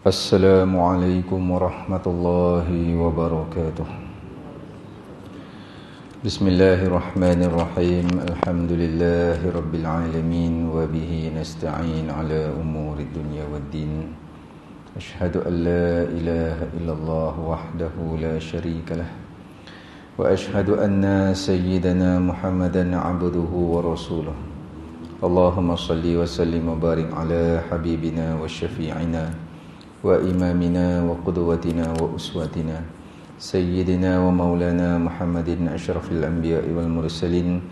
Assalamualaikum warahmatullahi wabarakatuh. Bismillahirrahmanirrahim. Alhamdulillahi rabbil alamin wa bihi nasta'in ala umuri dunya waddin. Ashhadu an la ilaha illallah wahdahu la syarika lah. Wa ashhadu anna sayyidana Muhammadan abduhu wa rasuluh. Allahumma salli wa sallim wa barik ala habibina wa syafi'ina wa imamina wa qudwatina wa uswatina sayyidina wa maulana Muhammadin asyrafil anbiya'i wal mursalin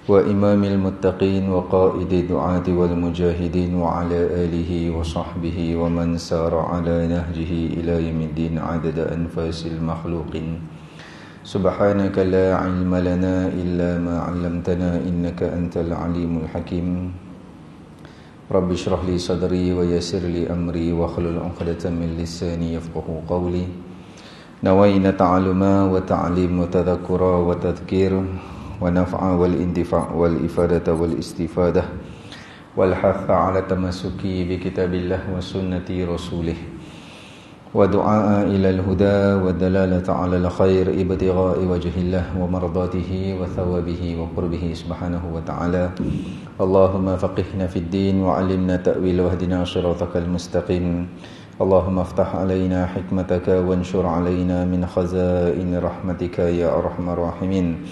wa imamil muttaqin wa qaidi du'ati wal mujahidin wa ala alihi wa sahbihi wa man sara ala nahjihi ila yaumiddin adada anfasil makhluqin. Subhanaka la ilma lana illa ma 'allamtana innaka antal alimul hakim. Rabbi shrah li sadri wa yassir li amri wa hlul 'uqdatam min lisani yafqahu qawli. Nawayna ta'alluma wa ta'lim wa tadhakkura wa tadhkir wa naf'a wal intifa' wal ifadata wal istifadah wal hatha 'ala tamassuki bi kitabillah wa sunnati rasulih wa du'a ila al huda wa dalalata 'ala al khair ibtigha'i wajhillah wa mardatihi wa thawabihi wa qurbihi subhanahu wa ta'ala. Allahumma faqihna fid din wa 'allimna ta'wil wa hdina shiratakal mustaqim. Allahumma aftah 'alaina hikmataka wanshur 'alaina min khazain rahmatika ya arhamar rahimin.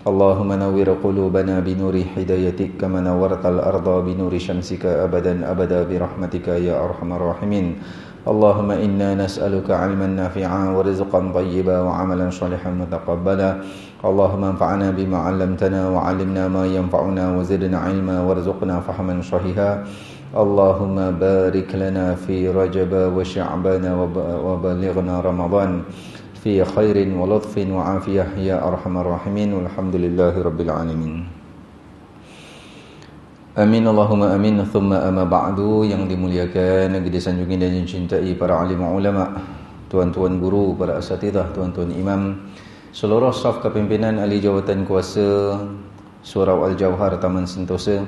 Allahumma nawwir qulubana bi nuri hidayatik kama nawwartal arda bi nuri syamsika abadan abada bi rahmatika ya arhamar rahimin. Allahumma inna nas'aluka 'ilman nafi'an wa rizqan thayyiban wa 'amalan shalihan mutaqabbala. Allahumma anfa'na bima 'allamtana wa 'allimna ma yanfa'una wa zidna 'ilma warzuqna fahman shahiha. Allahumma barik lana fi Rajab wa Sya'ban wa balighna Ramadan fi khairin wa lutfin wa 'afiyah ya arhamar rahimin. Walhamdulillahi rabbil alamin. Amin Allahumma amin. Thumma amma ba'du. Yang dimuliakan, yang disanjungi dan dicintai para alim ulama, tuan-tuan guru, para asatidah, tuan-tuan imam, seluruh staf kepimpinan ahli jawatan kuasa Surau Al-Jawhar Taman Sentosa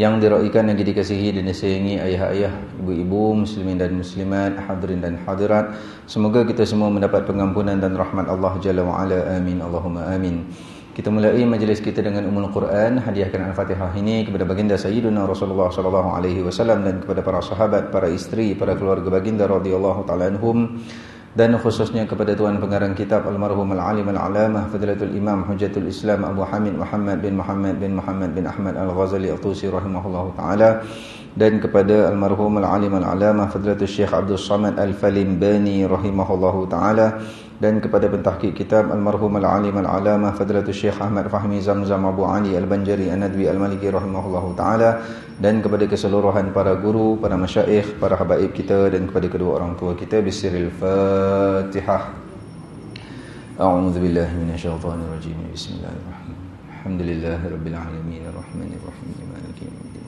yang diraikan dan dikasihi dan disayangi ayah-ayah, ibu-ibu, muslimin dan muslimat, hadirin dan hadirat. Semoga kita semua mendapat pengampunan dan rahmat Allah Jalla wa Ala. Amin Allahumma amin. Kita mulai majlis kita dengan Ummul Quran. Hadiahkan Al-Fatihah ini kepada baginda Sayyidina Rasulullah sallallahu alaihi wasallam dan kepada para sahabat, para isteri, para keluarga baginda radhiyallahu taala anhum, dan khususnya kepada tuan pengarang kitab almarhum al-alim al-alamah Fadilatul Imam Hujjatul Islam Abu Hamid Muhammad bin Ahmad Al-Ghazali At-Tusi rahimahullahu taala, dan kepada almarhum al-alim al-alamah Fadilatul Syekh Abdul Samad Al-Falimbani rahimahullahu taala, dan kepada pentahqiq kitab almarhum al-alim al-alamah Fadilatul Syekh Ahmad Fahmi Zamzam Abu Ali Al-Banjari An-Nadwi Al-Maliki rahimahullahu taala, dan kepada keseluruhan para guru, para masyayikh, para habaib kita, dan kepada kedua orang tua kita. Bismillahirrahmanirrahim. Fatihah. A'udzu billahi minasyaitonir rajim. Bismillahirrahmanirrahim. Alhamdulillahirabbil alamin arrahmanir rahim maliki yaumiddin.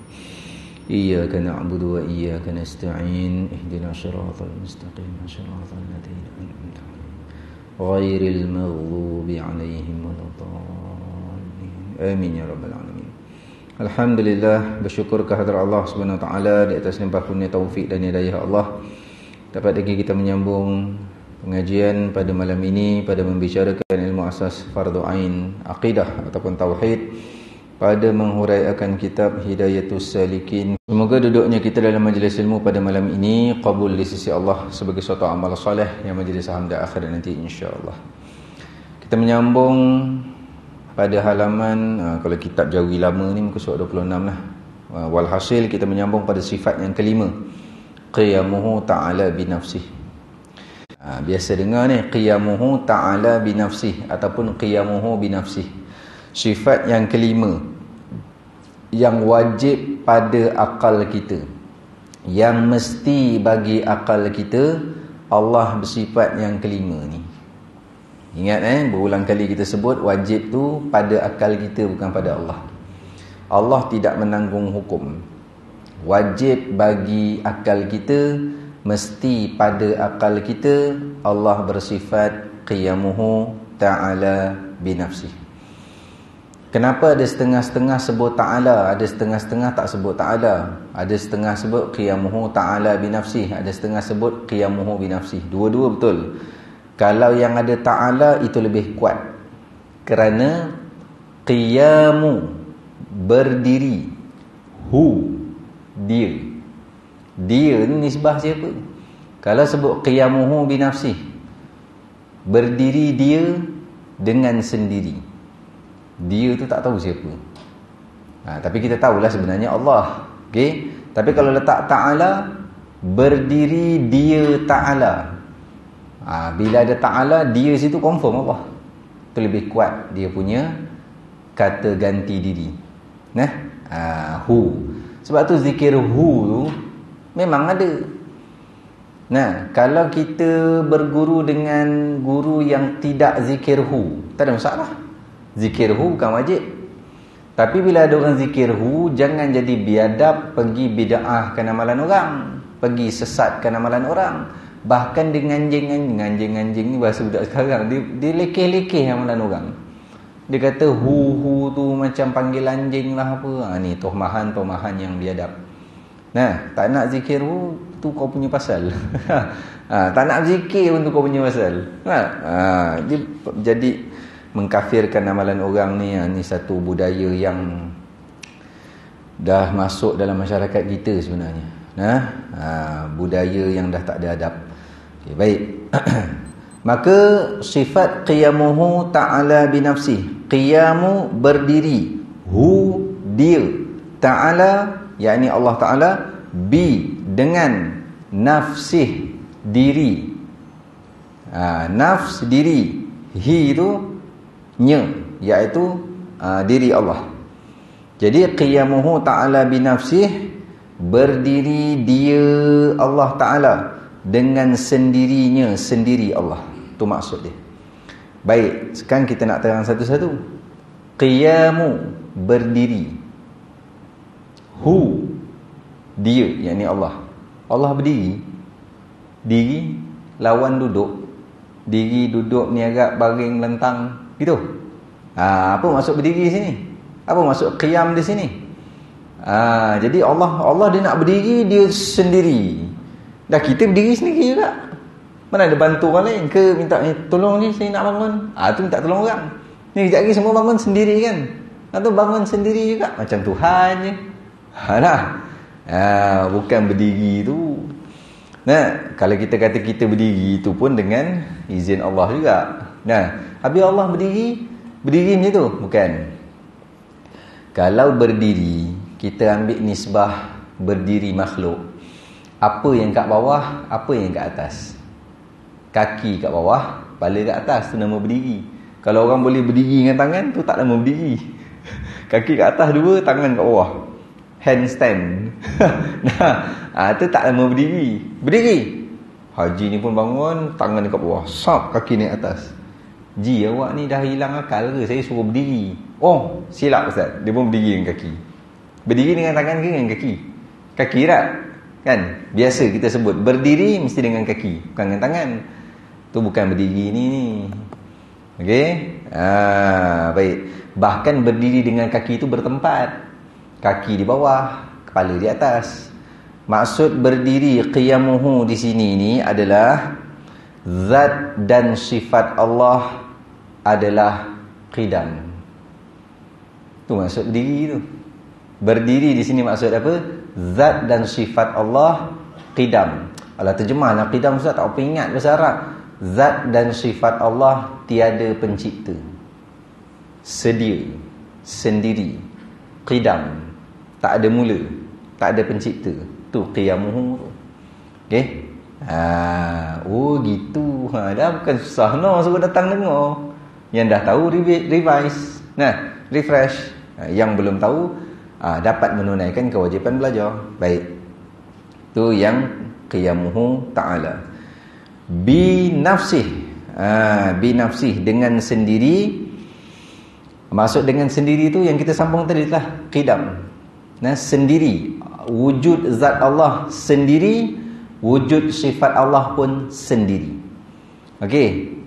Iyyaka na'budu wa iyyaka nasta'in. Ihdinas shiratal mustaqim. Shiratal ladzina an'amta 'alaihim ghairil maghdubi 'alaihim waladdallin. Amin ya rabbal alamin. Alhamdulillah, bersyukur kehadrat Allah Subhanahu wa taala di atas limpah kurnia taufik dan hidayah Allah. Dapat lagi kita menyambung pengajian pada malam ini pada membicarakan ilmu asas fardu ain, akidah ataupun tauhid, pada menghuraikan kitab Hidayatus Salikin. Semoga duduknya kita dalam majlis ilmu pada malam ini qabul di sisi Allah sebagai suatu amal soleh yang menjadi saham di akhirat nanti insya-Allah. Kita menyambung pada halaman kalau kitab Jawi lama ni muka surat 26 lah. Walhasil kita menyambung pada sifat yang kelima, qiyamuhu ta'ala binafsih. Biasa dengar ni qiyamuhu ta'ala binafsih ataupun qiyamuhu binafsih. Sifat yang kelima yang wajib pada akal kita, yang mesti bagi akal kita. Allah bersifat yang kelima ni. Ingat berulang kali kita sebut wajib tu pada akal kita, bukan pada Allah. Allah tidak menanggung hukum. Wajib bagi akal kita, mesti pada akal kita. Allah bersifat qiyamuhu ta'ala binafsih. Kenapa ada setengah-setengah sebut ta'ala, ada setengah-setengah tak sebut ta'ala, ada setengah sebut qiyamuhu ta'ala binafsih, ada setengah sebut qiyamuhu binafsih. Dua-dua betul. Kalau yang ada ta'ala itu lebih kuat, kerana qiyamu berdiri, hu dia ni nisbah siapa? Kalau sebut qiyamuhu binafsih, berdiri dia dengan sendiri, dia tu tak tahu siapa. Tapi kita tahulah sebenarnya Allah. Okey. Tapi kalau letak ta'ala, berdiri dia ta'ala. Bila ada ta'ala, dia situ confirm Allah. Itu lebih kuat dia punya kata ganti diri. Hu. Sebab tu zikir hu tu memang ada. Kalau kita berguru dengan guru yang tidak zikir hu, tak ada masalah. Zikir hu bukan wajib. Tapi bila ada orang zikir hu, jangan jadi biadab pergi bida'ahkan amalan orang, pergi sesatkan amalan orang. Bahkan dengan anjing ni bahasa budak sekarang, dia lekeh-lekeh amalan orang. Dia kata hu tu macam panggil anjing lah apa. Ni tohmahan yang biadab. Tak nak zikir hu tu kau punya pasal. Tak nak zikir pun tu kau punya pasal. Dia jadi mengkafirkan amalan orang ni. Ni satu budaya yang dah masuk dalam masyarakat kita sebenarnya. Budaya yang dah tak ada adab. Okay, baik. Maka sifat qiyamuhu ta'ala binafsih, qiyamu berdiri, hu dia, ta'ala yakni Allah Ta'ala, bi dengan nafsih diri, nafs diri, hi itu nya, iaitu diri Allah. Jadi qiyamuhu ta'ala binafsih, berdiri dia Allah Ta'ala dengan sendirinya, sendiri Allah. Itu maksud dia. Baik, sekarang kita nak terang satu-satu. Qiyamu berdiri, hu dia, yakni Allah. Allah berdiri, diri lawan duduk, diri duduk niaga baring lentang gitu. Apa maksud berdiri sini? Apa maksud qiyam di sini? Jadi Allah dia nak berdiri dia sendiri. Dah kita berdiri sendiri juga. Mana ada bantu orang lain ke minta tolong ni saya nak bangun. Tu minta tolong orang. Ni kejap lagi semua bangun sendiri kan. Atau bangun sendiri juga macam Tuhan je. Bukan berdiri tu. Kalau kita kata kita berdiri itu pun dengan izin Allah juga. Habis Allah berdiri macam tu? Bukan. Kalau berdiri, kita ambil nisbah berdiri makhluk. Apa yang kat bawah, apa yang kat atas. Kaki kat bawah, kepala kat atas, tu nama berdiri. Kalau orang boleh berdiri dengan tangan, tu tak nama berdiri. Kaki kat atas dua, tangan kat bawah. Handstand. Tu tak nama berdiri. Berdiri. Haji ni pun bangun, tangan dekat bawah, sap, kaki naik atas. Ji, awak ni dah hilang akal ke? Saya suruh berdiri. Oh, silap Ustaz. Dia pun berdiri dengan kaki. Berdiri dengan tangan ke dengan kaki? Kaki tak? Kan? Biasa kita sebut berdiri mesti dengan kaki, bukan dengan tangan. Tu bukan berdiri ni. Okey? Baik. Bahkan berdiri dengan kaki itu bertempat. Kaki di bawah, kepala di atas. Maksud berdiri qiyamuhu di sini ni adalah zat dan sifat Allah adalah qidam. Tu maksud berdiri tu. Berdiri di sini maksud apa? Zat dan sifat Allah qidam. Alah terjemahlah qidam Ustaz, tak apa ingat bahasa Arab. Zat dan sifat Allah tiada pencipta. Sedia, sendiri, qidam, tak ada mula, tak ada pencipta. Tu qiyamuhu. Okey? Oh gitu. Dah bukan susah suruh datang dengar. Yang dah tahu revise. Refresh. Yang belum tahu dapat menunaikan kewajipan belajar. Baik. Tu yang qiyamuhu ta'ala. Bi nafsih. Bi nafsih, dengan sendiri. Maksud dengan sendiri tu yang kita sambung tadi lah, qidam. Sendiri. Wujud zat Allah sendiri, wujud sifat Allah pun sendiri. Okey.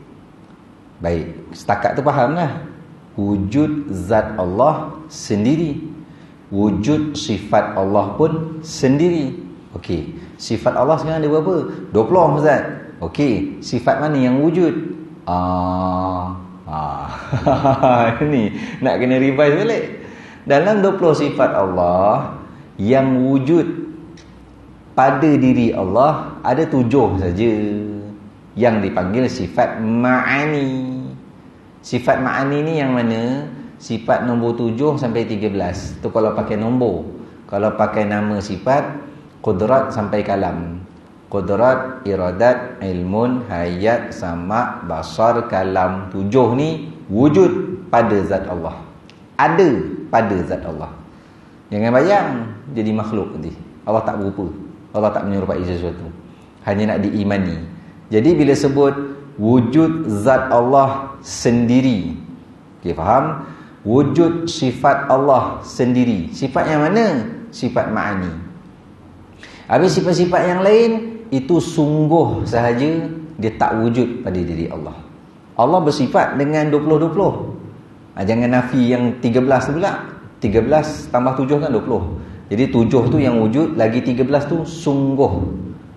Baik, setakat tu faham lah. wujud zat Allah sendiri, wujud sifat Allah pun sendiri. Okey, sifat Allah sekarang ada berapa? 20 Ustaz. Okey, sifat mana yang wujud? Ini nak kena revise balik. Dalam 20 sifat Allah yang wujud pada diri Allah ada 7 saja yang dipanggil sifat ma'ani. Sifat ma'ani ni yang mana? Sifat nombor 7 sampai 13. Tu kalau pakai nombor. Kalau pakai nama sifat, qudrat sampai kalam. Qudrat, iradat, ilmun, hayat, sama, basar, kalam. 7 ni wujud pada zat Allah. Ada pada zat Allah. Jangan bayang jadi makhluk nanti. Allah tak berupa. Allah tak menyerupai sesuatu. Hanya nak diimani. Jadi bila sebut wujud zat Allah sendiri, okay, faham? Wujud sifat Allah sendiri. Sifat yang mana? Sifat ma'ani. Habis sifat-sifat yang lain itu sungguh sahaja dia tak wujud pada diri Allah. Allah bersifat dengan 20-20. Jangan nafi yang 13 tu pula. 13 tambah 7 kan 20. Jadi 7 tu yang wujud, lagi 13 tu sungguh.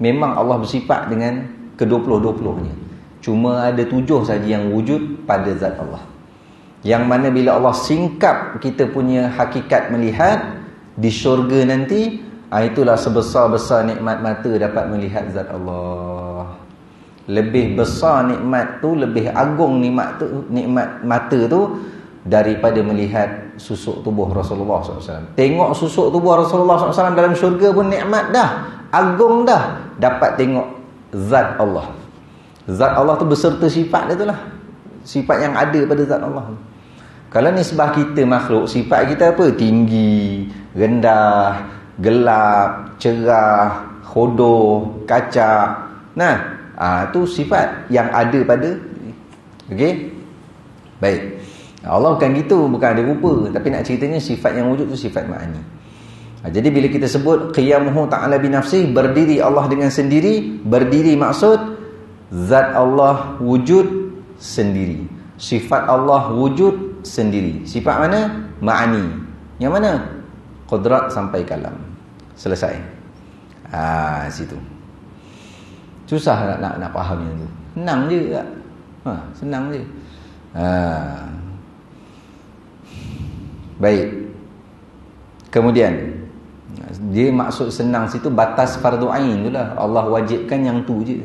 Memang Allah bersifat dengan ke-20-20-nya. Cuma ada 7 saja yang wujud pada zat Allah. Yang mana bila Allah singkap kita punya hakikat melihat di syurga nanti, itulah sebesar-besar nikmat mata dapat melihat zat Allah. Lebih besar nikmat tu, lebih agung nikmat mata tu daripada melihat susuk tubuh Rasulullah SAW. Tengok susuk tubuh Rasulullah SAW dalam syurga pun nikmat dah, agung dah. Dapat tengok zat Allah. Zat Allah tu beserta sifat dia tu lah. Sifat yang ada pada zat Allah. Kalau nisbah kita makhluk, sifat kita apa? Tinggi, rendah, gelap, cerah, hodoh, kacak. Nah, tu sifat yang ada pada. Okey? Baik. Allah bukan gitu, bukan ada rupa, tapi nak ceritanya sifat yang wujud tu sifat ma'ani. Jadi bila kita sebut qiyamuhu ta'ala binafsih, berdiri Allah dengan sendiri, berdiri maksud zat Allah wujud sendiri, sifat Allah wujud sendiri. Sifat mana? Ma'ani. Yang mana? Qudrat sampai kalam. Selesai. Situ. Susah nak faham yang tu. Senang je tak? Senang je. Baik. Kemudian dia maksud senang situ batas fardu ain tu lah. Allah wajibkan yang tu je.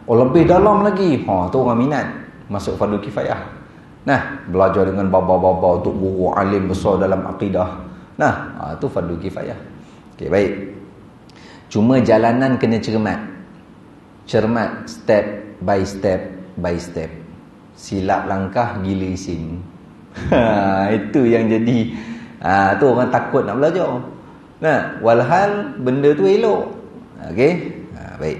Lebih dalam lagi, tu orang minat, masuk fardu kifayah. Nah, belajar dengan baba-baba untuk guru alim besar dalam akidah. Nah, tu fardu kifayah. Okey, baik. Cuma jalanan kena cermat. Cermat step by step by step. Silap langkah gila isim. Itu yang jadi tu orang takut nak belajar. Nah, walhal benda tu elok. Okey? Baik.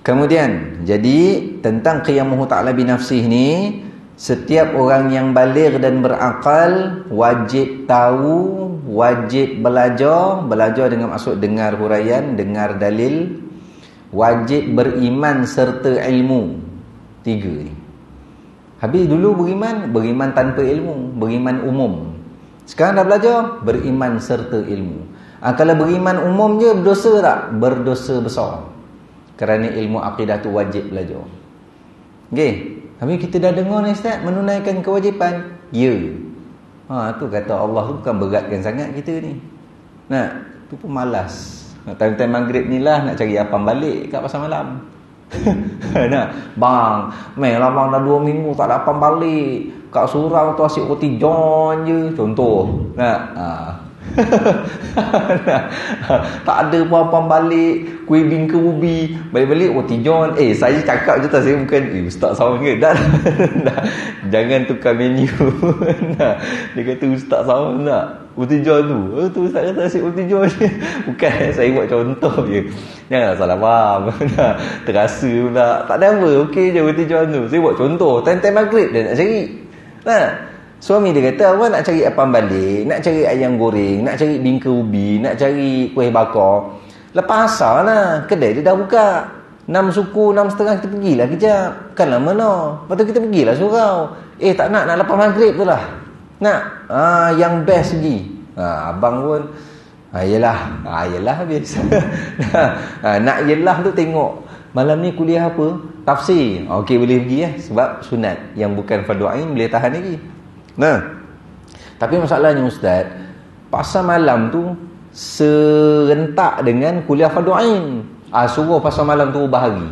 Kemudian, jadi tentang qiyamuhu ta'ala binafsih ni, setiap orang yang baligh dan berakal wajib tahu, wajib belajar. Belajar dengan maksud dengar huraian, dengar dalil. Wajib beriman serta ilmu. 3 ni. Habis dulu beriman tanpa ilmu, beriman umum. Sekarang dah belajar, beriman serta ilmu. Kalau beriman umum je, berdosa tak? Berdosa besar. Kerana ilmu akidah tu wajib belajar. Okey. Habis kita dah dengar ni Ustaz, menunaikan kewajipan. Ya. Tu kata Allah tu bukan beratkan sangat kita ni. Nah, tu pun malas. Time-time maghrib ni lah nak cari apam balik kat pasar malam. Nah, bang, lah bang dah 2 minggu tak ada apam balik. Kat surau tu asyik roti john je. Contoh. Nah, tak ada pun apam balik, kuih bingka ubi, balik-balik roti john. Saya cakap je tak, saya bukan ustaz sama ke? Dah. Jangan tukar menu. Nah, dia kata ustaz sama tak? Roti john tu ustaz kata asyik roti john je. Bukan, saya buat contoh je. Jangan salah faham. Nah, terasa pula tak ada apa, okey je roti john tu. Saya buat contoh. Time-time maghrib dia nak cari. Nah, suami dia kata, awak nak cari apam balik, nak cari ayam goreng, nak cari bingka ubi, nak cari kuih bakar, lepas asar lah, kedai dia dah buka. 6 suku, 6 setengah kita pergilah kejap. Kan lama no. Lepas tu kita pergilah surau. Tak nak lepas maghrib tu lah. Nak. Yang best pergi. Abang pun yelah habis. Nak yelah tu tengok malam ni kuliah apa? Tafsir. Okey, boleh pergi sebab sunat. Yang bukan fardu ain boleh tahan lagi. Tapi masalahnya Ustaz, pasal malam tu serentak dengan kuliah fardu ain. Suruh pasal malam tu ubah hari.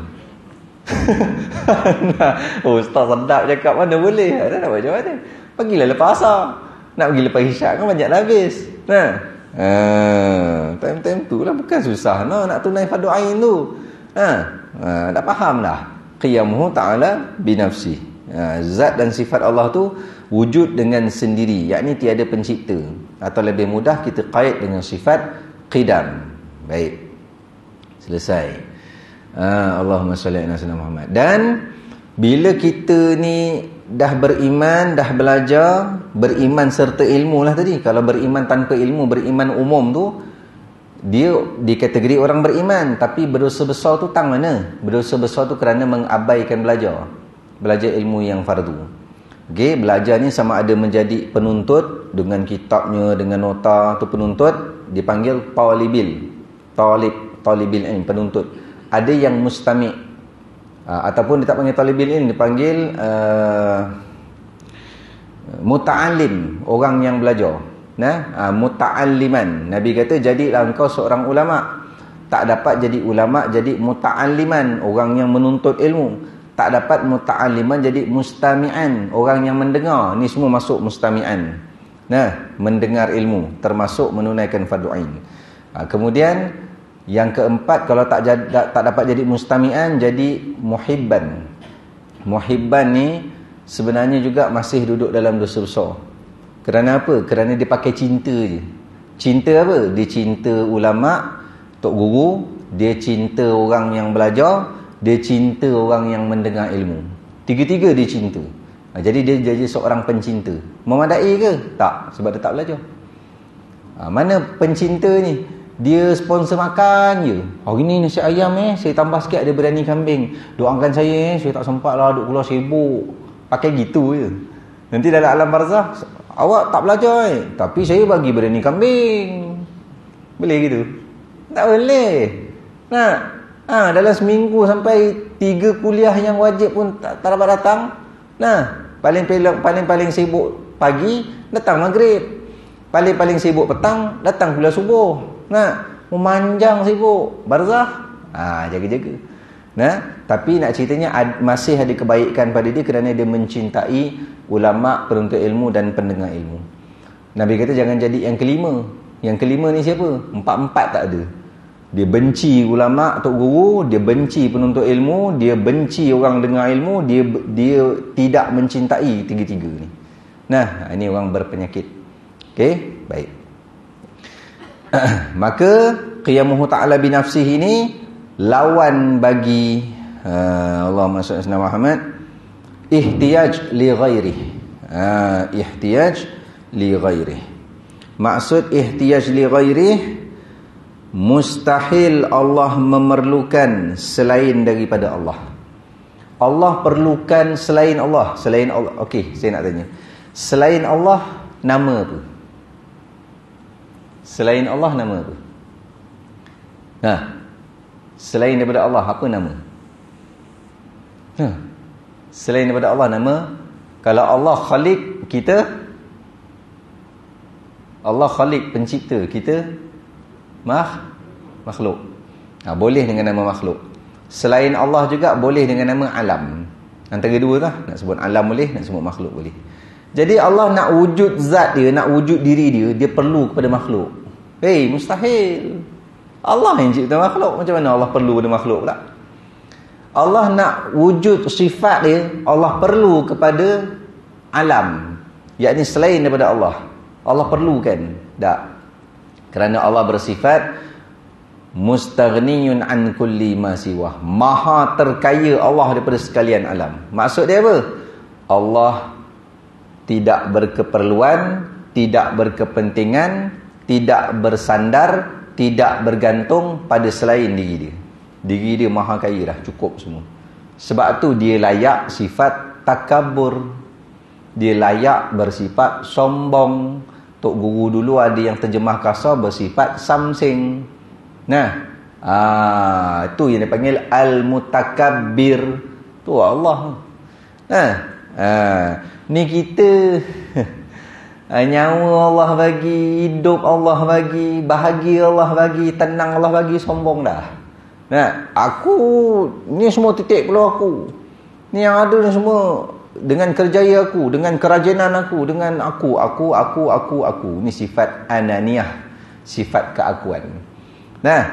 Ustaz sedap cakap, mana boleh. Nak buat macam mana? Pergilah lepas asar. Nak pergi lepas isyak kan banyak dah habis. Time-time tu lah bukan susah nak tunai fardu ain tu. Dah faham dah. Qiyamuhu ta'ala binafsi. Zat dan sifat Allah tu wujud dengan sendiri, yakni tiada pencipta. Atau lebih mudah kita kait dengan sifat qidam. Baik, selesai. Allahumma salli ala sayyidina Muhammad. Dan bila kita ni dah beriman, dah belajar, beriman serta ilmu lah tadi. Kalau beriman tanpa ilmu, beriman umum tu, dia dikategori orang beriman, tapi berdosa besar tu tang mana? Berdosa besar tu kerana mengabaikan belajar ilmu yang fardu. Okey, belajar ni sama ada menjadi penuntut dengan kitabnya, dengan nota tu penuntut, dipanggil talibul ilm, penuntut. Ada yang mustami', ataupun dia tak panggil talibul ilm, dipanggil muta'allim, orang yang belajar. Muta'alliman. Nabi kata jadilah engkau seorang ulama. Tak dapat jadi ulama, jadi muta'alliman, orang yang menuntut ilmu. Tak dapat muta'alliman, jadi mustami'an, orang yang mendengar. Ni semua masuk mustami'an. Mendengar ilmu, termasuk menunaikan fardu ain. Kemudian yang keempat, kalau tak dapat jadi mustami'an, jadi muhibban. Muhibban ni sebenarnya juga masih duduk dalam dosa besar. Kerana apa? Kerana dia pakai cinta je. Cinta apa? Dia cinta ulama, tok guru, dia cinta orang yang belajar, dia cinta orang yang mendengar ilmu. Tiga-tiga dia cinta. Jadi dia jadi seorang pencinta. Memadai ke? Tak, sebab dia tak belajar. Mana pencinta ni? Dia sponsor makan je. Hari ni nasi ayam saya tambah sikit ada biryani kambing. Doakan saya saya tak sempat lah, duk keluar sibuk. Pakai gitu je. Nanti dalam alam barzah, awak tak belajar tapi saya bagi biryani kambing. Boleh gitu? Tak boleh. Dalam seminggu sampai 3 kuliah yang wajib pun tak dapat datang. Paling sibuk pagi, datang maghrib. Paling sibuk petang, datang kuliah subuh. Memanjang sibuk barzah. Jaga-jaga. Tapi nak ceritanya masih ada kebaikan pada dia kerana dia mencintai ulama, penuntut ilmu dan pendengar ilmu. Nabi kata jangan jadi yang kelima. Yang kelima ni siapa? 4 tak ada. Dia benci ulama, tok guru, dia benci penuntut ilmu, dia benci orang dengar ilmu, dia tidak mencintai tiga-tiga ni. Ini orang berpenyakit. Okey, baik. Maka qiyamuhu ta'ala binafsihi ini lawan bagi Allahumma salli ala Muhammad, ihtiyaj li ghairih. Ihtiyaj li ghairih. Maksud ihtiyaj li ghairih, mustahil Allah memerlukan selain daripada Allah. Allah perlukan selain Allah. Selain Allah. Okey, saya nak tanya. Selain Allah nama apa? Selain Allah nama apa? Selain daripada Allah apa nama? Selain daripada Allah nama. Kalau Allah khaliq, kita Allah khaliq, pencipta, kita makhluk. Boleh dengan nama makhluk. Selain Allah juga boleh dengan nama alam. Antara dua lah. Nak sebut alam boleh, nak sebut makhluk boleh. Jadi Allah nak wujud zat dia, nak wujud diri dia, dia perlu kepada makhluk. Mustahil. Allah yang cipta makhluk, macam mana Allah perlu kepada makhluk pula? Allah nak wujud sifat dia, Allah perlu kepada alam, yakni selain daripada Allah. Allah perlukan? Tak. Kerana Allah bersifat mustaghniyun an kulli ma siwah. Maha terkaya Allah daripada sekalian alam. Maksud dia apa? Allah tidak berkeperluan, tidak berkepentingan, tidak bersandar, tidak bergantung pada selain diri dia. Diri dia maha kaya dah, cukup semua. Sebab tu dia layak sifat takabur. Dia layak bersifat sombong. Tok Guru dulu ada yang terjemah kasar bersifat samsing. Nah, itu yang dipanggil al-mutakabbir. Tu Allah. Ni kita nyawa Allah bagi, hidup Allah bagi, bahagia Allah bagi, tenang Allah bagi, sombong dah. Nah, aku ni semua titik peluh aku. Ni yang ada ni semua dengan kerjaya aku, dengan kerajinan aku, dengan aku. Ni sifat ananiyah, sifat keakuan. Nah,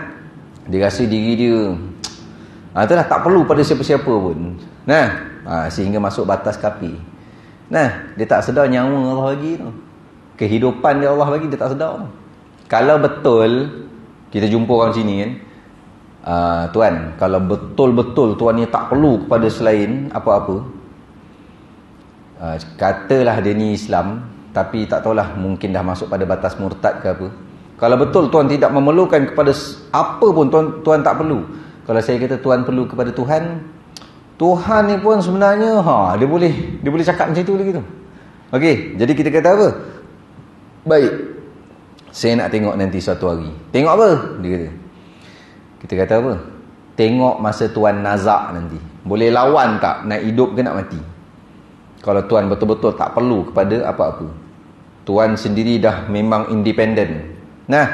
dia rasa diri dia itulah tak perlu pada siapa-siapa pun. Nah, sehingga masuk batas kapi. Nah, dia tak sedar nyawa Allah bagi tu. Kehidupan dia Allah bagi, dia tak sedar. Kalau betul kita jumpa orang sini kan, tuan, kalau betul-betul tuan ni tak perlu kepada selain apa-apa, katalah dia ni Islam, tapi tak tahulah mungkin dah masuk pada batas murtad ke apa. Kalau betul tuan tidak memerlukan kepada apa pun, tuan tak perlu. Kalau saya kata tuan perlu kepada Tuhan, Tuhan ni pun sebenarnya dia boleh cakap macam tu lagi tu. Okey, jadi kita kata apa? Baik, saya nak tengok nanti suatu hari. Tengok apa? Dia kata. Kita kata apa? Tengok masa tuan nazak nanti. Boleh lawan tak? Nak hidup ke nak mati? Kalau tuan betul-betul tak perlu kepada apa-apa, tuan sendiri dah memang independen. Nah,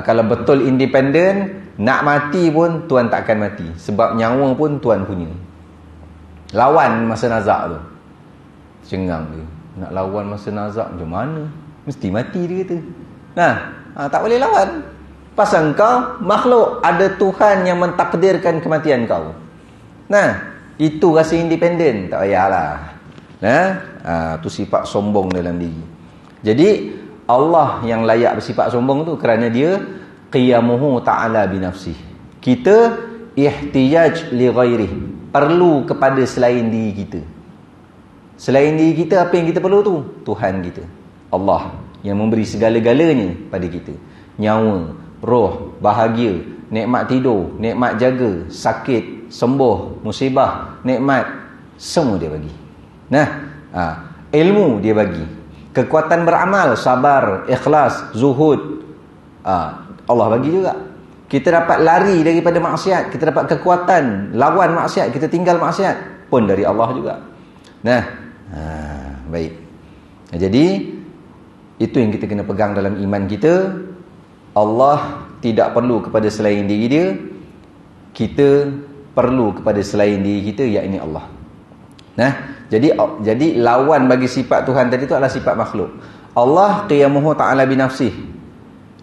kalau betul independen, nak mati pun tuan takkan mati. Sebab nyawa pun tuan punya. Lawan masa nazak tu. Cengang dia. Nak lawan masa nazak macam mana? Mesti mati dia kata. Nah, tak boleh lawan. Pasal kau makhluk, ada Tuhan yang mentakdirkan kematian kau. Nah, itu rasa independen. Tak payahlah. Tu sifat sombong dalam diri. Jadi Allah yang layak bersifat sombong tu kerana dia qiyamuhu ta'ala binafsih. Kita ihtiyaj li ghairih, perlu kepada selain diri kita. Selain diri kita, apa yang kita perlu tu? Tuhan kita, Allah, yang memberi segala-galanya pada kita. Nyawa, roh, bahagia, nikmat tidur, nikmat jaga, sakit, sembuh, musibah, nikmat, semua dia bagi. Nah, ilmu dia bagi, kekuatan beramal, sabar, ikhlas, zuhud, Allah bagi juga. Kita dapat lari daripada maksiat, kita dapat kekuatan lawan maksiat, kita tinggal maksiat pun dari Allah juga. Nah, baik. Jadi itu yang kita kena pegang dalam iman kita. Allah tidak perlu kepada selain diri dia, kita perlu kepada selain diri kita, yakni Allah. Nah, jadi lawan bagi sifat Tuhan tadi tu adalah sifat makhluk. Allah qiyamuhu ta'ala binafsih.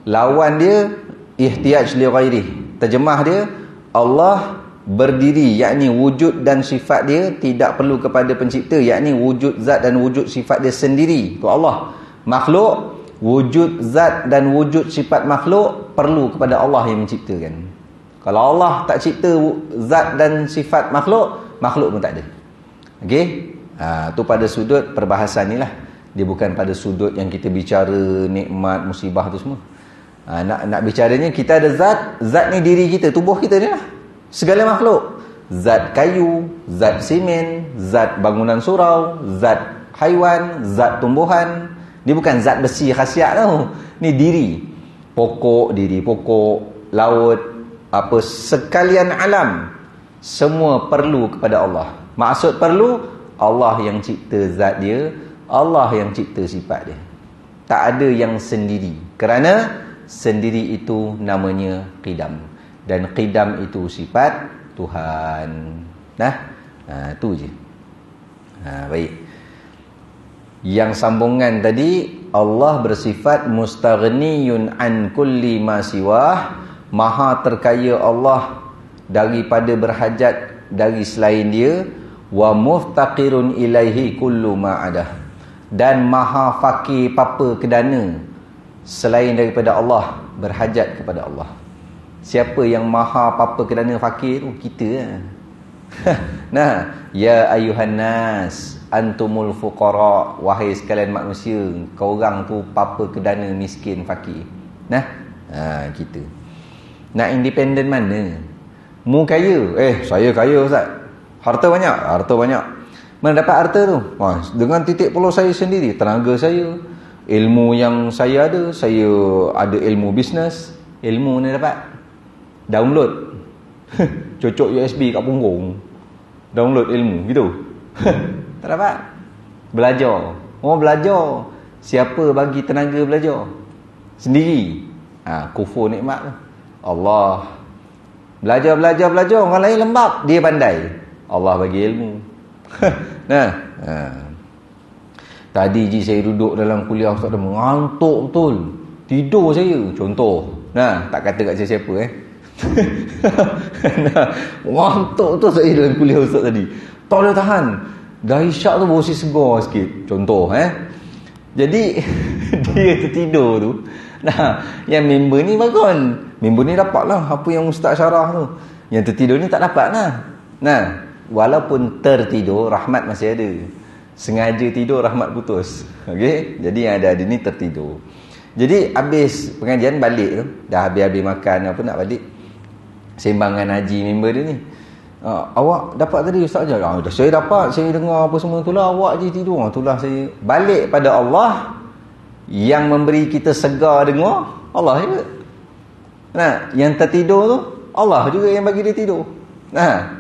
Lawan dia ihtiyaj li ghairih. Terjemah dia, Allah berdiri, yakni wujud dan sifat dia tidak perlu kepada pencipta, yakni wujud zat dan wujud sifat dia sendiri. Tu Allah. Makhluk, wujud zat dan wujud sifat makhluk perlu kepada Allah yang menciptakan. Kalau Allah tak cipta zat dan sifat makhluk, makhluk pun tak ada. Okey? Tu pada sudut perbahasan ni lah. Dia bukan pada sudut yang kita bicara nikmat, musibah tu semua. Nak bicaranya kita ada zat ni diri kita, tubuh kita ni lah. Segala makhluk. Zat kayu, zat simen, zat bangunan surau, zat haiwan, zat tumbuhan. Dia bukan zat besi khasiat tau. Ni diri. Pokok, diri pokok, laut, apa sekalian alam. Semua perlu kepada Allah. Maksud perlu, Allah yang cipta zat dia, Allah yang cipta sifat dia. Tak ada yang sendiri. Kerana sendiri itu namanya qidam. Dan qidam itu sifat Tuhan. Tu je. Baik. Yang sambungan tadi, Allah bersifat mustaghniyun an kulli ma siwah. Maha terkaya Allah daripada berhajat dari selain dia. Wa muftaqirun ilaihi kullu ma'adah. Dan maha fakir papa kedana selain daripada Allah, berhajat kepada Allah. Siapa yang maha papa kedana fakir tu? Kita. Nah, ya ayuhan nas antumul fuqara, wahai sekalian manusia, kau orang tu papa kedana miskin fakir. Nah, kita. Nak independen mana? Mu kaya. Saya kaya Ustaz. Harta banyak. Mana dapat harta tu? Dengan titik peluh saya sendiri, tenaga saya, ilmu yang saya ada ilmu bisnes. Ilmu ni dapat. Download. Cocok USB kat punggung. Download ilmu gitu. Tak dapat. Belajar. Belajar. Siapa bagi tenaga belajar? Sendiri. Kufur nikmat tu. Allah. Belajar. Orang lain lembab, dia pandai. Allah bagi ilmu. Tadi saya duduk dalam kuliah Ustaz, dah mengantuk betul. Tidur saya. Contoh. Tak kata kat siapa mengantuk tu saya dalam kuliah Ustaz tadi. Tak boleh tahan. Dah isyak tu baru saya segar sikit. Contoh Jadi dia tertidur tu. Yang member ni bangun. Member ni dapat lah apa yang Ustaz syarah tu. Yang tertidur ni tak dapat lah. Walaupun tertidur, rahmat masih ada. Sengaja tidur, rahmat putus. Okey? Jadi yang ada ni tertidur. Jadi habis pengajian balik tu, dah habis-habis makan apa nak balik. Sembangan haji member dia ni. Awak dapat tadi Ustaz je? Saya dapat, saya dengar apa semua tu lah. Awak je tidur. Itulah saya balik pada Allah yang memberi kita segar dengar. Allah juga. Yang tertidur tu Allah juga yang bagi dia tidur.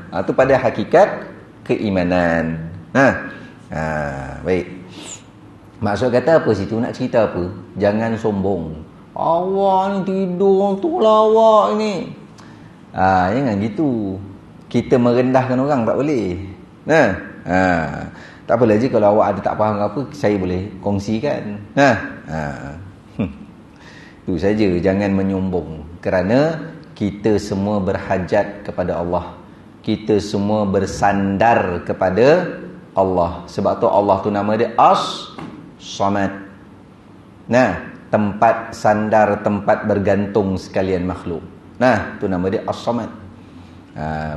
Tu pada hakikat keimanan. Baik. Maksud kata apa situ? Nak cerita apa? Jangan sombong. Awak ni tidur tu lah awak ni. Jangan gitu. Kita merendahkan orang tak boleh. Tak apalah je kalau awak ada tak faham apa, saya boleh kongsikan. Itu saja, jangan menyombong. Kerana kita semua berhajat kepada Allah. Kita semua bersandar kepada Allah. Sebab tu Allah tu nama dia As-Samad. Tempat sandar, tempat bergantung sekalian makhluk. Tu nama dia As-Samad.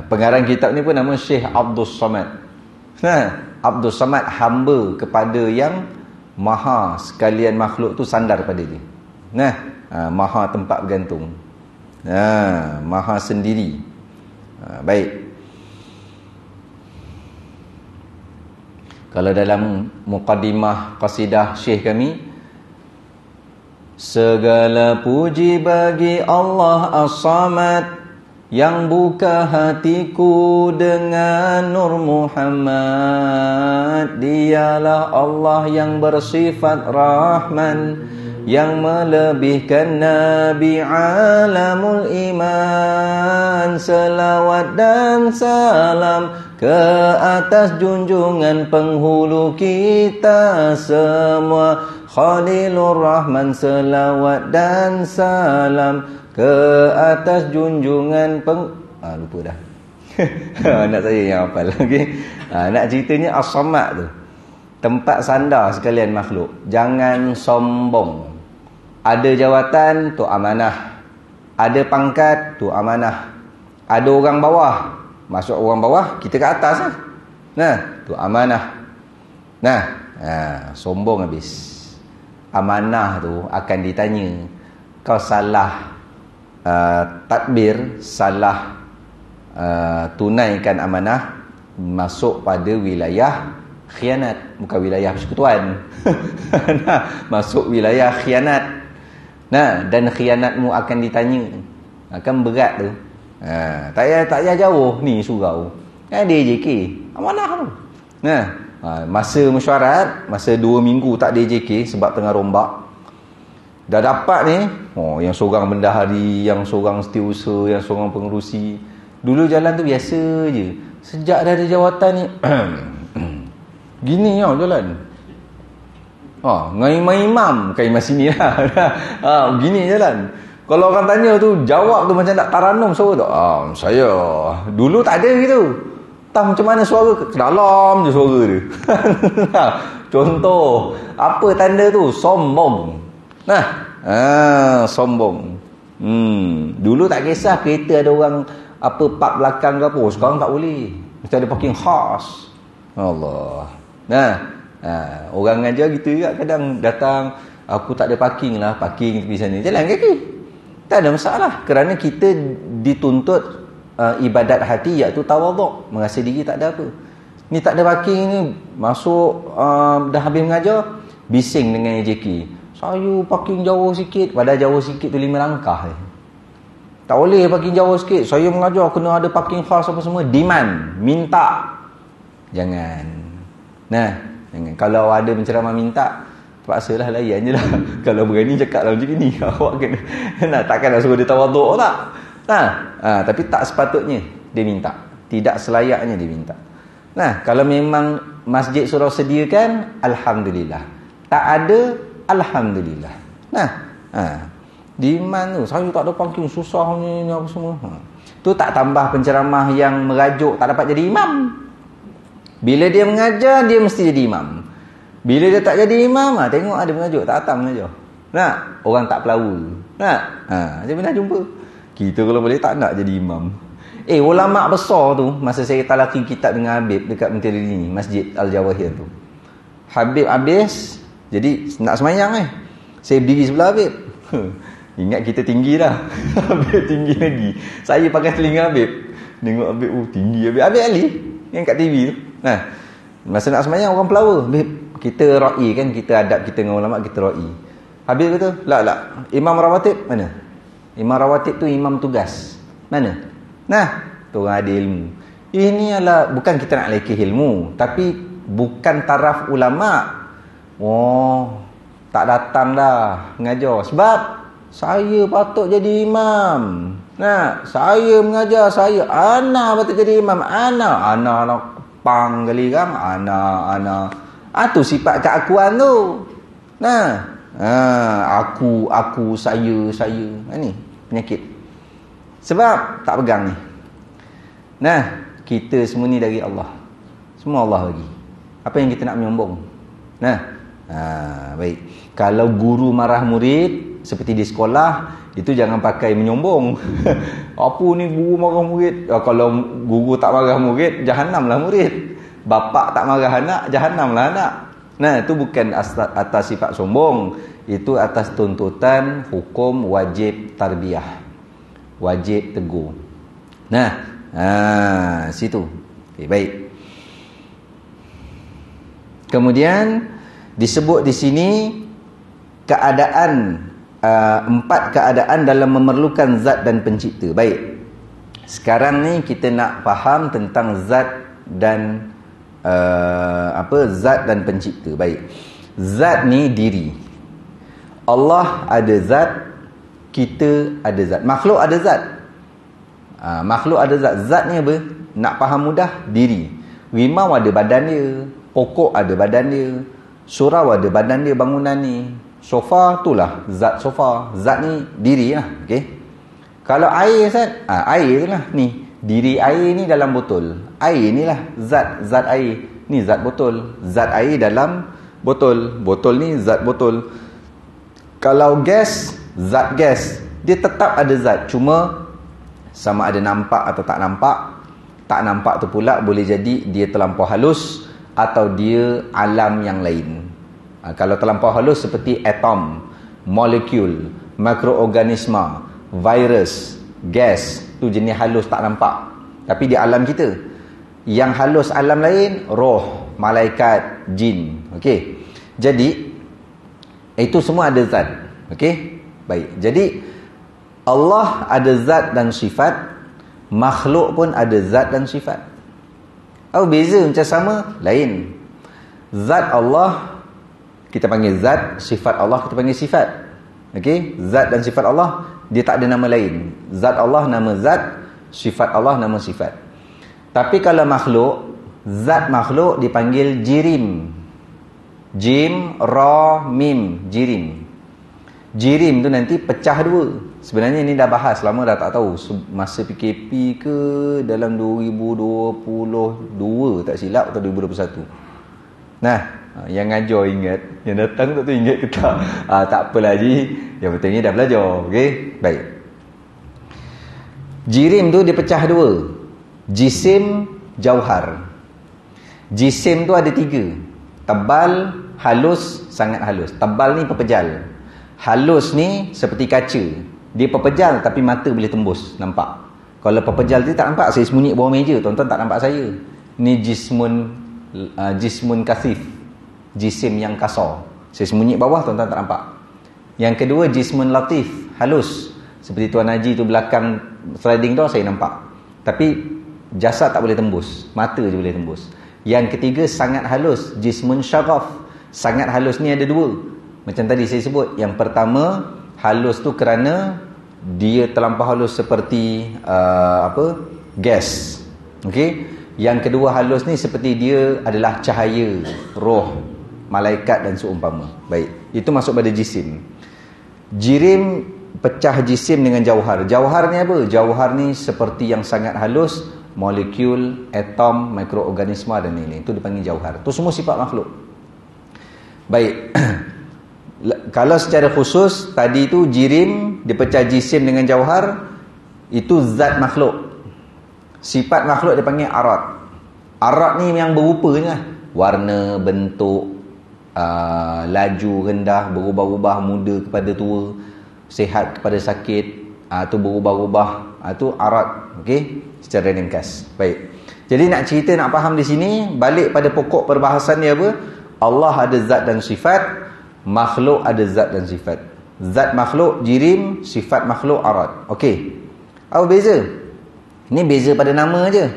Pengarang kitab ni pun nama Syekh Abdul Samad. Abdul Samad, hamba kepada yang maha sekalian makhluk tu sandar pada dia. Maha tempat bergantung. Maha sendiri. Baik. Kalau dalam muqaddimah qasidah Syekh kami, segala puji bagi Allah As-Samad yang buka hatiku dengan Nur Muhammad. Dialah Allah yang bersifat Rahman, yang melebihkan Nabi alamul iman. Selawat dan salam ke atas junjungan penghulu kita semua, Khalilur Rahman. Selawat dan salam ke atas junjungan lupa dah. Anak saya yang hafal. Nak ceritanya As-Samad tu, tempat sandar sekalian makhluk. Jangan sombong. Ada jawatan tu amanah, ada pangkat tu amanah, ada orang bawah, masuk orang bawah, kita ke atas lah. Tu amanah. Sombong habis. Amanah tu akan ditanya. Kau salah tadbir, salah tunaikan amanah, masuk pada wilayah khianat, bukan wilayah persekutuan. Masuk wilayah khianat. Dan khianatmu akan ditanya. Akan berat tu. Tak payah jauh ni surau. DJK amanah tu. Masa mesyuarat, masa 2 minggu tak DJK sebab tengah rombak. Dah dapat ni, yang seorang bendahari, yang seorang setiausaha, yang seorang pengerusi. Dulu jalan tu biasa je. Sejak dah ada jawatan ni gini jalan. Dengan imam-imam, bukan imam sini lah. Begini jalan. Kalau orang tanya tu, jawab tu macam tak taranum suara tu. Saya dulu tak ada gitu. Tak macam mana suara ke dalam je suara dia. Contoh, apa tanda tu? Sombong. Sombong. Dulu tak kisah kereta ada orang apa park belakang ke apa. Sekarang tak boleh. Mesti ada parking khas. Allah. Orang ajar gitu juga kadang datang, aku tak ada parking lah, parking tepi sana. Jalan kaki. Tak ada masalah. Kerana kita dituntut ibadat hati, iaitu tawaduk, merasa diri tak ada apa. Ni tak ada parking ni, masuk dah habis mengajar, bising dengan AJK. Saya parking jauh sikit, padahal jauh sikit tu 5 langkah. Tak boleh parking jauh sikit. Saya mengajar kena ada parking khas apa semua. Demand, minta. Jangan. Nah, jangan. Kalau ada penceramah minta, terpaksalah layan je lah. Kalau berani cakap lah macam ni. Awak kena. Nah, takkan nak suruh dia tawaduk tak? Tapi tak sepatutnya dia minta. Tidak selayaknya dia minta. Nah, kalau memang masjid surau sediakan, alhamdulillah. Tak ada, alhamdulillah. Nah, di mana tu saya tak ada parking, susah ni apa semua. Tu tak tambah penceramah yang merajuk tak dapat jadi imam. Bila dia mengajar, dia mesti jadi imam. Bila dia tak jadi imam, tengok ada mengajuk, tak atam mengajar. Nak, orang tak pelawa. Nak, dia pernah jumpa. Kita kalau boleh tak nak jadi imam. Ulama besar tu, masa saya talaqi kitab dengan Habib dekat Menteri ni, Masjid Al-Jawahir tu. Habib habis, jadi nak semayang saya berdiri sebelah Habib. Ingat kita tinggi dah. Habib tinggi lagi. Saya pakai telinga Habib. Tengok Habib, tinggi Habib. Habib Ali yang kat TV tu. Nah, masa nak semayang orang pelawa. Habib, kita ra'i kan, kita adab kita dengan ulama, kita ra'i. Habib kata, la. Imam rawatib mana? Imam rawatib tu imam tugas. Mana? Nah, tu orang ada ilmu. Ini adalah, bukan kita nak lekeh ilmu, tapi bukan taraf ulama. Tak datang dah mengajar. Sebab saya patut jadi imam. Nah, saya mengajar, ana patut jadi imam. Ana nak pang kali kan. Ana. Tu sifat keakuan tu. Nah, aku, saya. Ni penyakit. Sebab tak pegang ni. Nah, kita semua ni dari Allah. Semua Allah bagi. Apa yang kita nak menyombong? Nah, baik. Kalau guru marah murid seperti di sekolah, itu jangan pakai menyombong. Apa ni guru marah murid? Kalau guru tak marah murid, jahanamlah murid. Bapak tak marah anak, jahanamlah anak. Nah, itu bukan atas sifat sombong. Itu atas tuntutan hukum wajib tarbiyah. Wajib tegur. Nah, situ. Okay, baik. Kemudian disebut di sini keadaan 4 keadaan dalam memerlukan zat dan pencipta. Baik. Sekarang ni kita nak faham tentang zat dan zat dan pencipta. Baik. Zat ni diri. Allah ada zat, kita ada zat. Makhluk ada zat. Makhluk ada zat. Zat ni apa? Nak faham mudah, diri. Rimau ada badan dia, pokok ada badan dia, surau ada badan dia, bangunan ni. Sofa itulah zat sofa. Zat ni diri lah. Okay? Kalau air Ustaz, air tu lah ni. Diri air ni dalam botol. Air ni lah zat air. Ni zat botol. Zat air dalam botol. Botol ni zat botol. Kalau gas, zat gas. Dia tetap ada zat. Cuma sama ada nampak atau tak nampak. Tak nampak tu pula boleh jadi dia terlampau halus atau dia alam yang lain. Kalau terlampau halus seperti atom, molekul, mikroorganisma, virus, gas, tu jenis halus tak nampak. Tapi di alam kita. Yang halus alam lain, roh, malaikat, jin. Okey. Jadi itu semua ada zat. Okey? Baik. Jadi Allah ada zat dan sifat, makhluk pun ada zat dan sifat. Beza macam sama, lain. Zat Allah kita panggil zat, sifat Allah kita panggil sifat. Okey? Zat dan sifat Allah dia tak ada nama lain. Zat Allah nama zat, sifat Allah nama sifat. Tapi kalau makhluk, zat makhluk dipanggil jirim. Jim, ra, mim, jirim. Jirim tu nanti pecah dua. Sebenarnya ni dah bahas lama, dah tak tahu masa PKP ke dalam 2022 tak silap, atau 2021. Nah, yang ngajar ingat, yang datang tak tahu ingat ke tak. Tak apalah Haji, yang pentingnya dah belajar. Okey, baik. Jirim tu dia pecah dua. Jisim, jauhar. Jisim tu ada 3. Tebal, halus, sangat halus. Tebal ni pepejal. Halus ni seperti kaca. Dia pepejal tapi mata boleh tembus, nampak. Kalau pepejal tu tak nampak, saya sembunyi bawah meja, tuan-tuan tak nampak saya. Ni jismun kasif, jisim yang kasar. Saya sembunyi bawah, tuan-tuan tak nampak. Yang kedua, jismun latif, halus. Seperti Tuan Haji tu belakang sliding door, saya nampak. Tapi jasad tak boleh tembus, mata je boleh tembus. Yang ketiga, sangat halus, jismun syaraf. Sangat halus ni ada dua. Macam tadi saya sebut, yang pertama, halus tu kerana dia terlampau halus seperti gas. Okey. Yang kedua, halus ni seperti dia adalah cahaya, roh, malaikat dan seumpama. Baik, itu masuk pada jisim. Jirim pecah jisim dengan jauhar. Jauhar ni apa? Jauhar ni seperti yang sangat halus, molekul, atom, mikroorganisma dan lain-lain. Itu dipanggil jauhar. Itu semua sifat makhluk. Baik. Kalau secara khusus tadi tu jirim dipecah jisim dengan jauhar, itu zat makhluk. Sifat makhluk dipanggil arad. Arad ni yang berupanya, warna, bentuk, laju, rendah, berubah-ubah, muda kepada tua, sihat kepada sakit, tu berubah-ubah, tu arad. Okey, secara ringkas. Baik. Jadi nak cerita, nak faham di sini, balik pada pokok perbahasan dia apa? Allah ada zat dan sifat, makhluk ada zat dan sifat. Zat makhluk jirim, sifat makhluk arad. Okey. Apa beza? Ini beza pada nama je.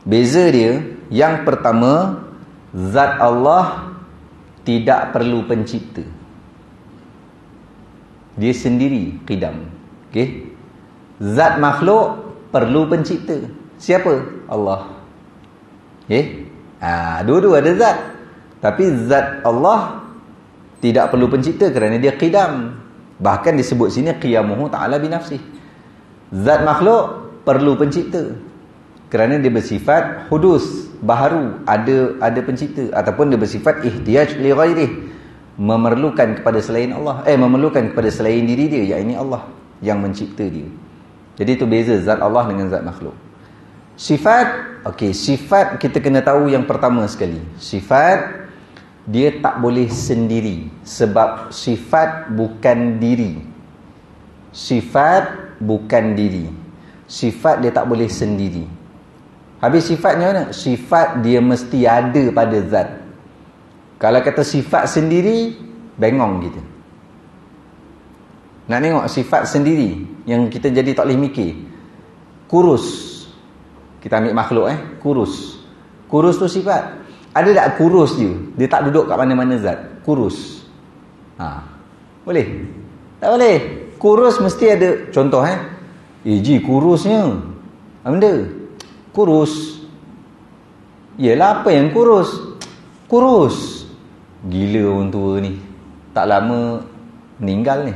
Beza dia, yang pertama, zat Allah tidak perlu pencipta. Dia sendiri qidam. Okey. Zat makhluk perlu pencipta. Siapa? Allah. Okey. Dua-dua ada zat. Tapi zat Allah tidak perlu pencipta kerana dia qidam. Bahkan disebut sini qiyamuhu ta'ala binafsih. Zat makhluk perlu pencipta kerana dia bersifat hudus, baharu, ada pencipta, ataupun dia bersifat ihtiyaj li ghairih, memerlukan kepada selain Allah, memerlukan kepada selain diri dia, iaitu Allah yang mencipta dia. Jadi itu beza zat Allah dengan zat makhluk. Sifat, okey, sifat kita kena tahu yang pertama sekali. Sifat dia tak boleh sendiri, sebab sifat bukan diri. Sifat bukan diri. Sifat dia tak boleh sendiri. Habis sifatnya mana? Sifat dia mesti ada pada zat. Kalau kata sifat sendiri, bengong kita. Nak tengok sifat sendiri yang kita jadi tak boleh mikir. Kurus. Kita ambil makhluk kurus. Kurus tu sifat. Ada tak kurus dia tak duduk kat mana-mana zat? Kurus. Boleh? Tak boleh. Kurus mesti ada contoh Ji kurusnya. Apa benda? Kurus. Yelah, apa yang kurus? Kurus. Gila orang tua ni. Tak lama meninggal ni.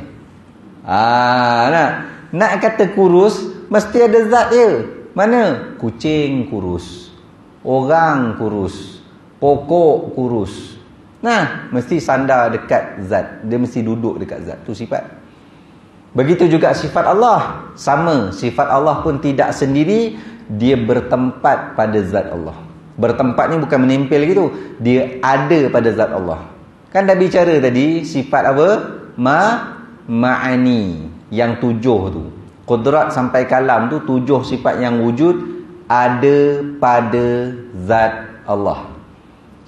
Nak kata kurus mesti ada zat dia. Mana? Kucing kurus. Orang kurus. Pokok kurus. Mesti sandar dekat zat. Dia mesti duduk dekat zat. Tu sifat. Begitu juga sifat Allah. Sama. Sifat Allah pun tidak sendiri. Dia bertempat pada zat Allah. Bertempat ni bukan menempel gitu. Dia ada pada zat Allah. Kan dah bicara tadi sifat apa? Ma'ani. Yang 7 tu. Qudrat sampai kalam tu 7 sifat yang wujud ada pada zat Allah.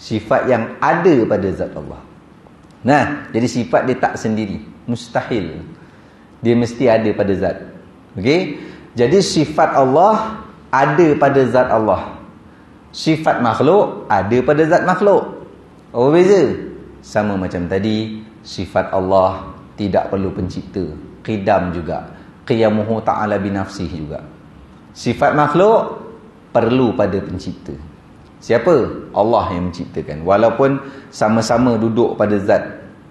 Sifat yang ada pada zat Allah. Jadi sifat dia tak sendiri. Mustahil. Dia mesti ada pada zat. Okey? Jadi sifat Allah ada pada zat Allah. Sifat makhluk ada pada zat makhluk. Apa beza? Sama macam tadi, sifat Allah tidak perlu pencipta. Qidam juga. Qiyamuhu ta'ala binafsih juga. Sifat makhluk perlu pada pencipta. Siapa? Allah yang menciptakan. Walaupun sama-sama duduk pada zat,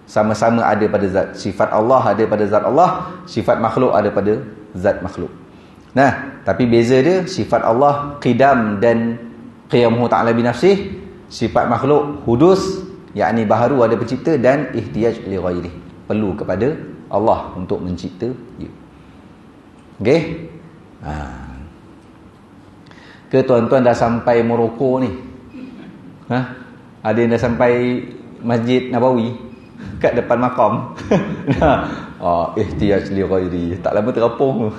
sama-sama ada pada zat. Sifat Allah ada pada zat Allah, sifat makhluk ada pada zat makhluk. Tapi beza dia, sifat Allah qidam dan qiyamuhu ta'ala binafsih. Sifat makhluk hudus, yakni baharu, ada pencipta, dan ihtiyaj li ghairih, perlu kepada Allah untuk mencipta dia. Okey? Ke tuan-tuan dah sampai Morocco ni? Ada yang dah sampai Masjid Nabawi kat depan makam? Ihtiyaj li ghairi. Tak lama terapung.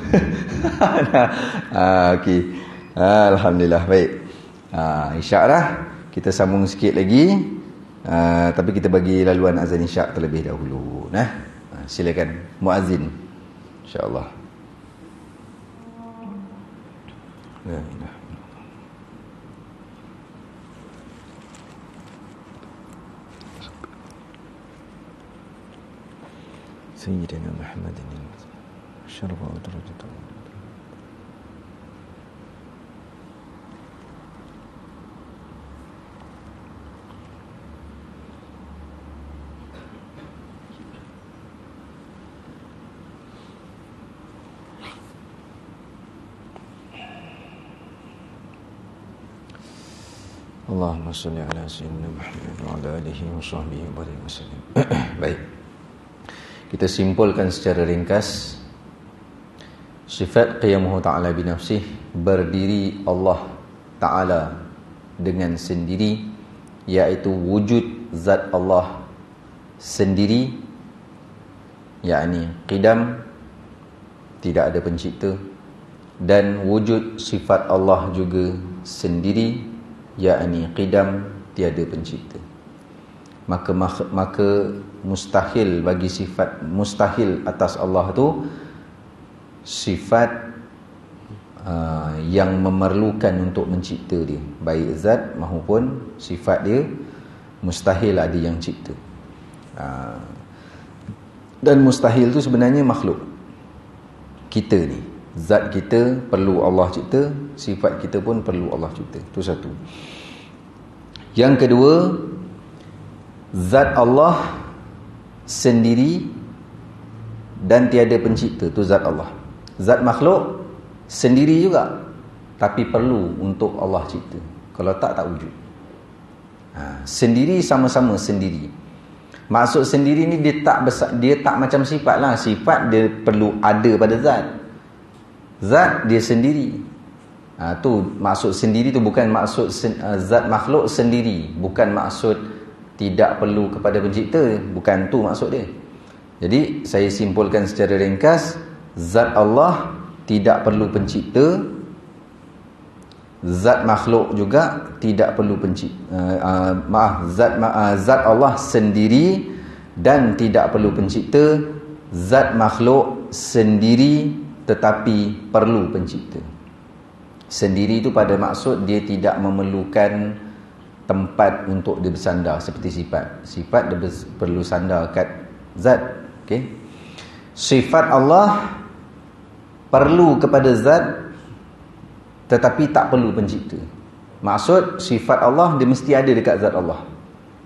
Okey. Alhamdulillah. Baik. Isyak kita sambung sikit lagi. Tapi kita bagi laluan azan isyak terlebih dahulu. Silakan muazzin. InsyaAllah. La ilaha Sayyidina Muhammadin syarfa wa darajatuh. Allahumma salli ala sayyidina Muhammad wa ala alihi wa sahbihi wa sallam. Baik. Kita simpulkan secara ringkas sifat qiyamuhu ta'ala binafsih, berdiri Allah Ta'ala dengan sendiri, iaitu wujud zat Allah sendiri, yakni qidam, tidak ada pencipta, dan wujud sifat Allah juga sendiri, yakni qidam, tiada pencipta. Maka mustahil bagi sifat, mustahil atas Allah tu sifat yang memerlukan untuk mencipta dia, baik zat maupun sifat dia, mustahil ada yang cipta. Dan mustahil tu sebenarnya makhluk kita ni. Zat kita perlu Allah cipta, sifat kita pun perlu Allah cipta. Itu satu. Yang kedua, zat Allah sendiri dan tiada pencipta, tu zat Allah. Zat makhluk sendiri juga, tapi perlu untuk Allah cipta. Kalau tak wujud. Sendiri sama-sama sendiri. Maksud sendiri ni dia tak macam sifat lah. Sifat dia perlu ada pada zat. Zat dia sendiri. Tu maksud sendiri tu bukan maksud zat makhluk sendiri, bukan maksud tidak perlu kepada pencipta, bukan tu maksud dia. Jadi saya simpulkan secara ringkas, zat Allah tidak perlu pencipta, zat makhluk juga tidak perlu pencipta. Zat Allah sendiri dan tidak perlu pencipta, zat makhluk sendiri tetapi perlu pencipta. Sendiri itu pada maksud dia tidak memerlukan tempat untuk dia bersandar seperti sifat. Sifat dia perlu sandar kat zat. Okay? Sifat Allah perlu kepada zat tetapi tak perlu pencipta. Maksud sifat Allah dia mesti ada dekat zat Allah,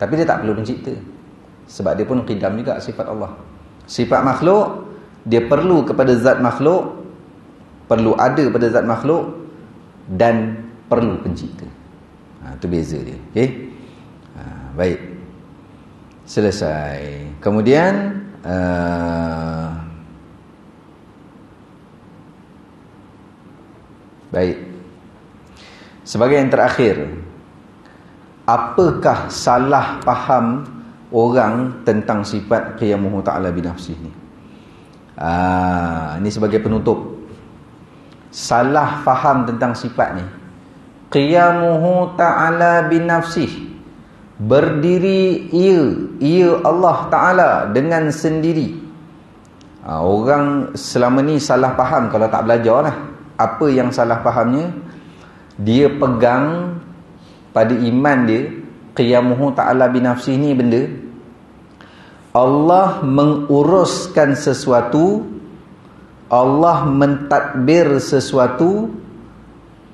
tapi dia tak perlu pencipta, sebab dia pun qidam juga sifat Allah. Sifat makhluk dia perlu kepada zat makhluk, perlu ada pada zat makhluk, dan perlu pencipta. Itu beza dia. Okey. Baik. Selesai. Kemudian baik. Sebagai yang terakhir, apakah salah faham orang tentang sifat qiyamuhu ta'ala binafsih ni? Ini sebagai penutup. Salah faham tentang sifat ni. Qiyamuhu ta'ala binafsih, berdiri ia Allah Ta'ala dengan sendiri. Orang selama ni salah faham kalau tak belajar lah. Apa yang salah fahamnya? Dia pegang pada iman dia, qiyamuhu ta'ala binafsih ni benda Allah menguruskan sesuatu, Allah mentadbir sesuatu,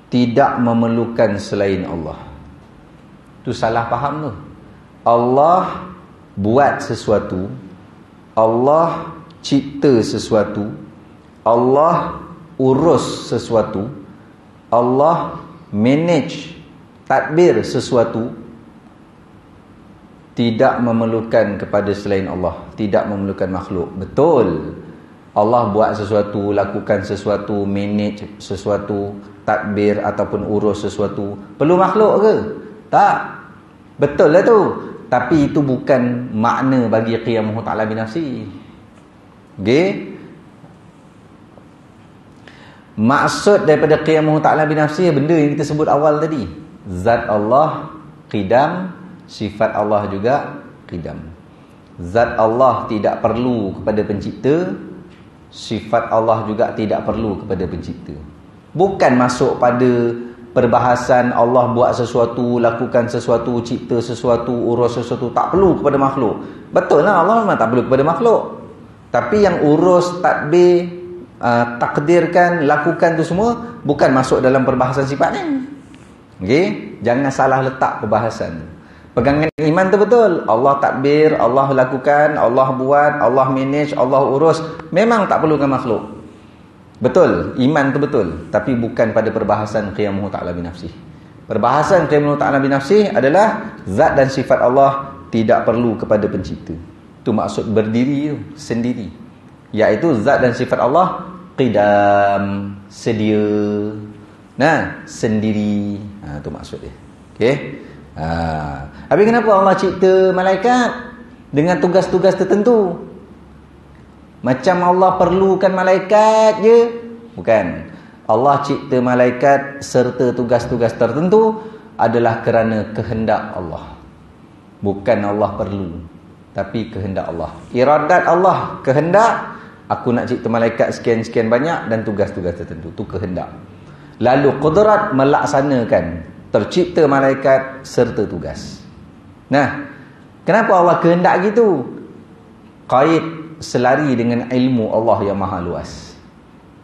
tidak memerlukan selain Allah. Tu salah faham tu. Allah buat sesuatu, Allah cipta sesuatu, Allah urus sesuatu, Allah manage, tadbir sesuatu, tidak memerlukan kepada selain Allah, tidak memerlukan makhluk. Betul, Allah buat sesuatu, lakukan sesuatu, manage sesuatu, tadbir ataupun urus sesuatu. Perlu makhluk ke? Tak. Betul lah tu. Tapi itu bukan makna bagi qiyamuhu ta'ala binafsi. Okey. Maksud daripada qiyamuhu ta'ala binafsihi, benda yang kita sebut awal tadi. Zat Allah qidam, sifat Allah juga qidam. Zat Allah tidak perlu kepada pencipta, sifat Allah juga tidak perlu kepada pencipta. Bukan masuk pada perbahasan Allah buat sesuatu, lakukan sesuatu, cipta sesuatu, urus sesuatu, tak perlu kepada makhluk. Betul lah, Allah memang tak perlu kepada makhluk. Tapi yang urus, tadbir, takdirkan, lakukan tu semua bukan masuk dalam perbahasan sifat ni. Okey, jangan salah letak perbahasan. Pegangan iman tu betul. Allah takbir, Allah lakukan, Allah buat, Allah manage, Allah urus. Memang tak perlukan makhluk. Betul, iman tu betul. Tapi bukan pada perbahasan qiyamuhu ta'ala binafsih. Perbahasan qiyamuhu ta'ala binafsih adalah zat dan sifat Allah tidak perlu kepada pencipta. Itu maksud berdiri tu, sendiri. Iaitu zat dan sifat Allah qidam, sedia. Nah, sendiri. Itu maksud dia. Okey. Habis kenapa Allah cipta malaikat dengan tugas-tugas tertentu? Macam Allah perlukan malaikat je? Bukan. Allah cipta malaikat serta tugas-tugas tertentu adalah kerana kehendak Allah. Bukan Allah perlu, tapi kehendak Allah. Iradat Allah, kehendak, aku nak cipta malaikat sekian-sekian banyak dan tugas-tugas tertentu. Itu kehendak. Lalu qudrat, melaksanakan, tercipta malaikat serta tugas. Nah, kenapa Allah kehendak gitu? Kait selari dengan ilmu Allah yang maha luas.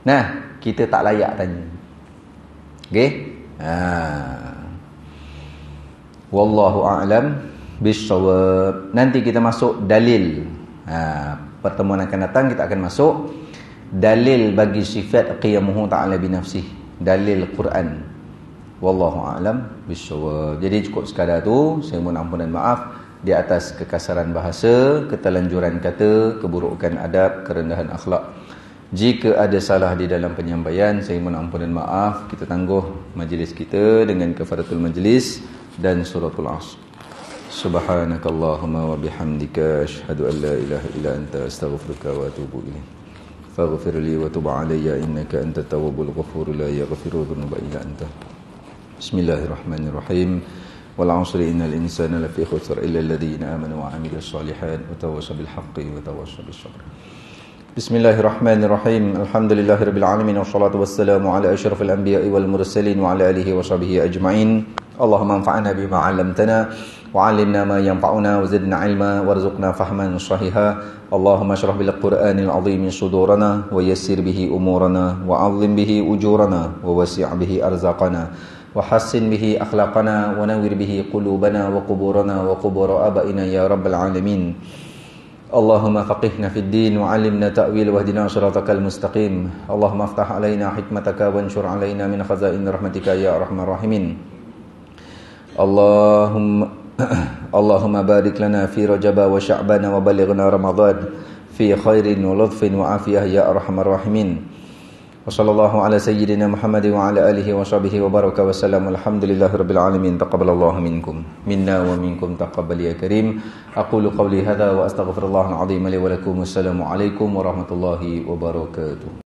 Nah, kita tak layak tanya. Okey? Wallahu a'lam bissawab. Nanti kita masuk dalil. Pertemuan akan datang kita akan masuk dalil bagi sifat qiyamuhu ta'ala binafsih. Dalil Quran. Wallahu a'lam bissawab. Jadi cukup sekadar tu. Saya mohon ampun dan maaf di atas kekasaran bahasa, ketelanjuran kata, keburukan adab, kerendahan akhlak. Jika ada salah di dalam penyampaian, saya mohon ampun dan maaf. Kita tangguh majlis kita dengan kafaratul majlis dan suratul Asr. Subhanakallahumma wa bihamdika asyhadu an la ilaha illa anta astaghfiruka wa atubu ilaik. Faghfir li wa tub alayya innaka antat tawwabul ghafur la yaghfiru dhunuba illa anta. Bismillahirrahmanirrahim. Wal 'asri innal insana lafi khusr illa alladhina amanu wa 'amilus solihat wa tawassaw bil haqqi wa tawassaw bis sabr. Bismillahirrahmanirrahim. Alhamdulillahirabbil alamin wassalatu wassalamu ala asyrafil anbiya'i wal mursalin wa ala alihi wa sahbihi ajma'in. Allahumma anfa'na bima 'allamtana wa 'allimna ma yanfa'una wa zidna 'ilma warzuqna fahman sahiha. Allahumma ashrah bil Qur'anil 'azim sudurana wa yassir bihi umurana wa 'azzim bihi ujurana wa wasi' bihi arzaqana wa hassin bihi akhlaqana wa nawwir bihi qulubana wa quburana wa qubur abaina ya rabbal alamin. Allahumma faqihna fid din wa 'allimna ta'wil wahdina shiratakal mustaqim. Allahumma aftah 'alaina hikmataka wanshur 'alaina min khazain rahmatika ya arhamar rahimin. Allahumma barik lana fi Rajab wa Sya'ban wa balighna Ramadan fi khairin wa lutfin wa afiyah ya arhamar rahimin. Wa sallallahu ala sayyidina Muhammad wa ala alihi wa sahbihi wa baraka wa sallam. Alhamdulillahirabbil alamin. Taqabbalallahu minkum minna wa minkum taqabbal ya karim. Aqulu qawli hadha wa astaghfirullahal azim li wa lakum. Wassalamu alaikum warahmatullahi wabarakatuh.